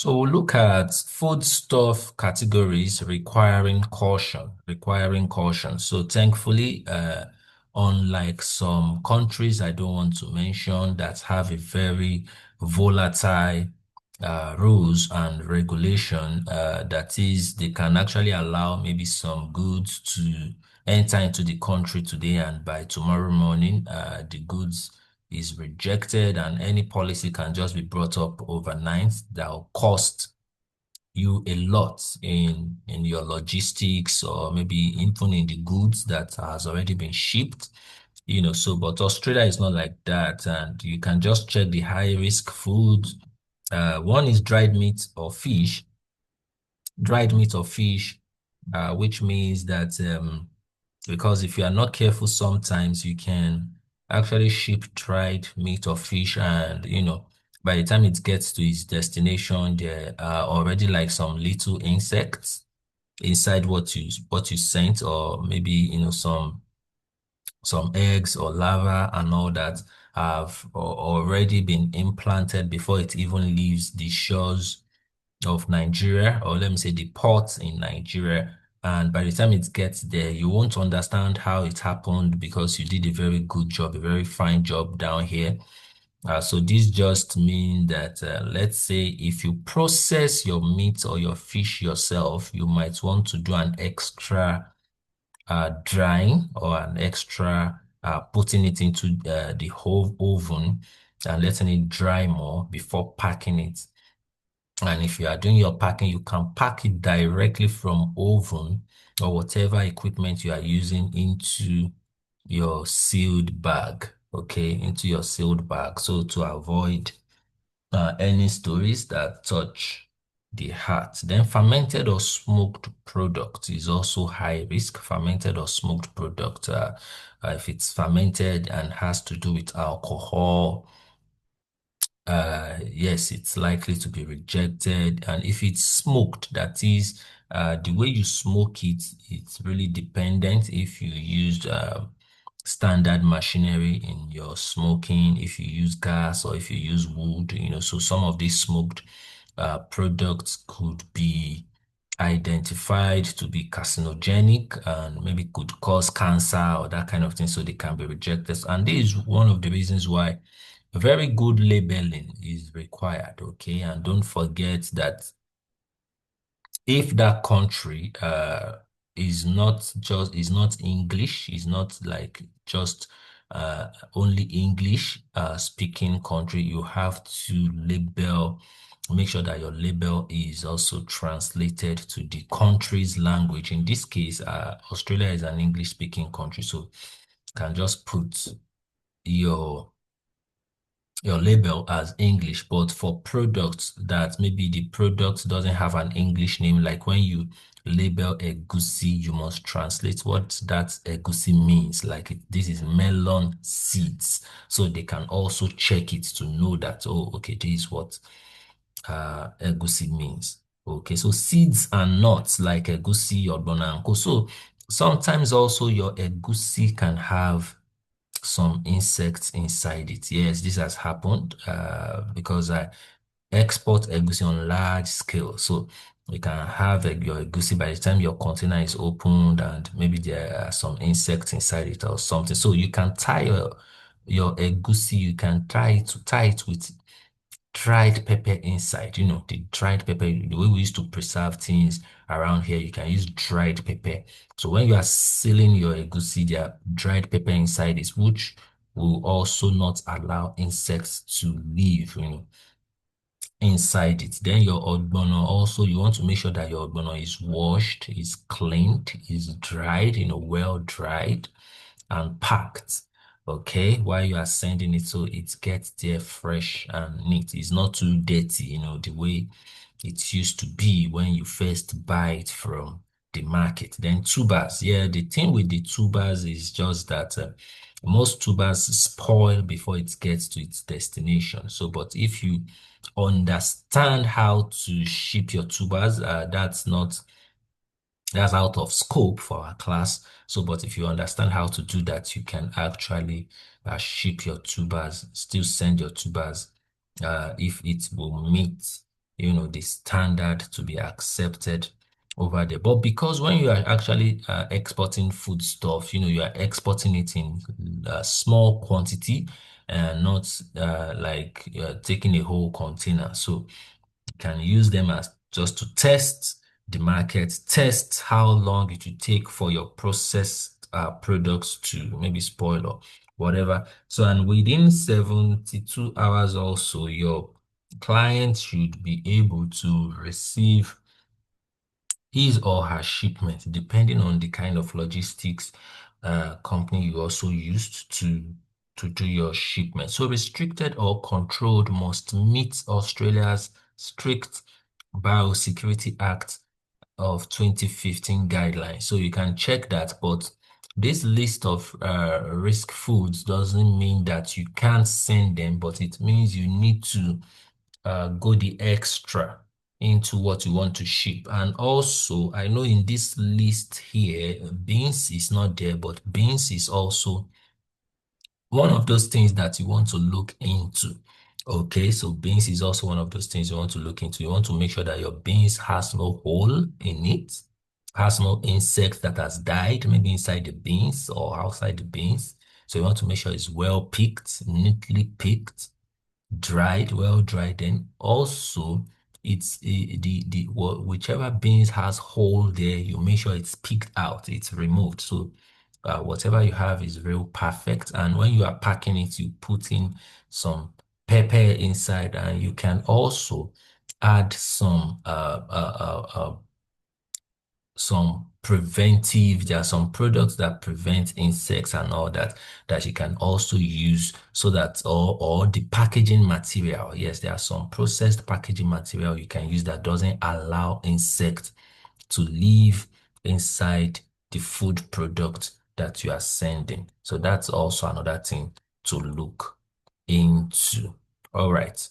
So we'll look at foodstuff categories requiring caution. So thankfully, unlike some countries I don't want to mention that have a very volatile rules and regulation, that is, they can actually allow maybe some goods to enter into the country today, and by tomorrow morning, the goods is rejected, and any policy can just be brought up overnight that will cost you a lot in your logistics, or maybe even in the goods that has already been shipped. So but Australia is not like that, and you can just check the high risk foods. One is dried meat or fish, which means that because if you are not careful, sometimes you can actually ship dried meat or fish, and by the time it gets to its destination, there are already like some little insects inside what you sent, or maybe some eggs or larvae and all that have already been implanted before it even leaves the shores of Nigeria, or let me say the ports in Nigeria. And by the time it gets there, you won't understand how it happened because you did a very good job, a very fine job down here. So this just means that, let's say if you process your meat or your fish yourself, you might want to do an extra drying, or an extra putting it into the whole oven and letting it dry more before packing it. And if you are doing your packing, you can pack it directly from oven or whatever equipment you are using into your sealed bag, okay, into your sealed bag. So to avoid any stories that touch the heart. Then fermented or smoked product is also high risk. Fermented or smoked product, if it's fermented and has to do with alcohol, yes, it's likely to be rejected. And if it's smoked, that is, the way you smoke it, it's really dependent. If you used standard machinery in your smoking, if you use gas or if you use wood, so some of these smoked products could be identified to be carcinogenic and maybe could cause cancer or that kind of thing, so they can be rejected. And this is one of the reasons why very good labeling is required, okay? And don't forget that if that country is not English, is not like just only English speaking country, you have to make sure that your label is also translated to the country's language. In this case, Australia is an English speaking country, so you can just put your your label as English. But for products that maybe the product doesn't have an English name, like when you label egusi, you must translate what that egusi means. Like this is melon seeds. So they can also check it to know that, oh, okay, this is what egusi means. Okay, so seeds and nuts like egusi or bonanko. So sometimes also your egusi can have some insects inside it. Yes, this has happened because I export egusi on large scale. So you can have your egusi by the time your container is opened, and maybe there are some insects inside it or something. So you can tie your egusi, you can tie it with dried pepper inside. The dried pepper, the way we used to preserve things around here, you can use dried pepper. So when you are sealing your egusi, there are dried pepper inside it, which will also not allow insects to live, inside it. Then your ogbono also, you want to make sure that your ogbono is washed, is cleaned, is dried, well dried and packed. Okay, while you are sending it, so it gets there fresh and neat. It's not too dirty, the way it used to be when you first buy it from the market. Then tubers, yeah, the thing with the tubers is just that most tubers spoil before it gets to its destination. So, but if you understand how to ship your tubers, that's out of scope for our class. So, but if you understand how to do that, you can actually ship your tubers, still send your tubers if it will meet the standard to be accepted over there. But because when you are actually exporting food stuff, you are exporting it in small quantity and not like taking a whole container. So you can use them as just to test the market, test how long it will take for your processed products to maybe spoil or whatever. So, and within 72 hours also, your client should be able to receive his or her shipment, depending on the kind of logistics company you also used to do your shipment. So restricted or controlled must meet Australia's strict Biosecurity Act of 2015 guidelines. So you can check that, but this list of risk foods doesn't mean that you can't send them, but it means you need to go the extra into what you want to ship. And also, I know in this list here, beans is not there, but beans is also one of those things that you want to look into. Okay, so beans is also one of those things you want to look into. You want to make sure that your beans has no hole in it, has no insect that has died, maybe inside the beans or outside the beans. So you want to make sure it's well picked, neatly picked, dried, well dried. Then also it's whichever beans has hole there, you make sure it's picked out, it's removed. So whatever you have is real perfect. And when you are packing it, you put in some pepper inside, and you can also add some preventive. There are some products that prevent insects and all that you can also use, so that or the packaging material. Yes, there are some processed packaging material you can use that doesn't allow insects to live inside the food product that you are sending. So that's also another thing to look into. All right.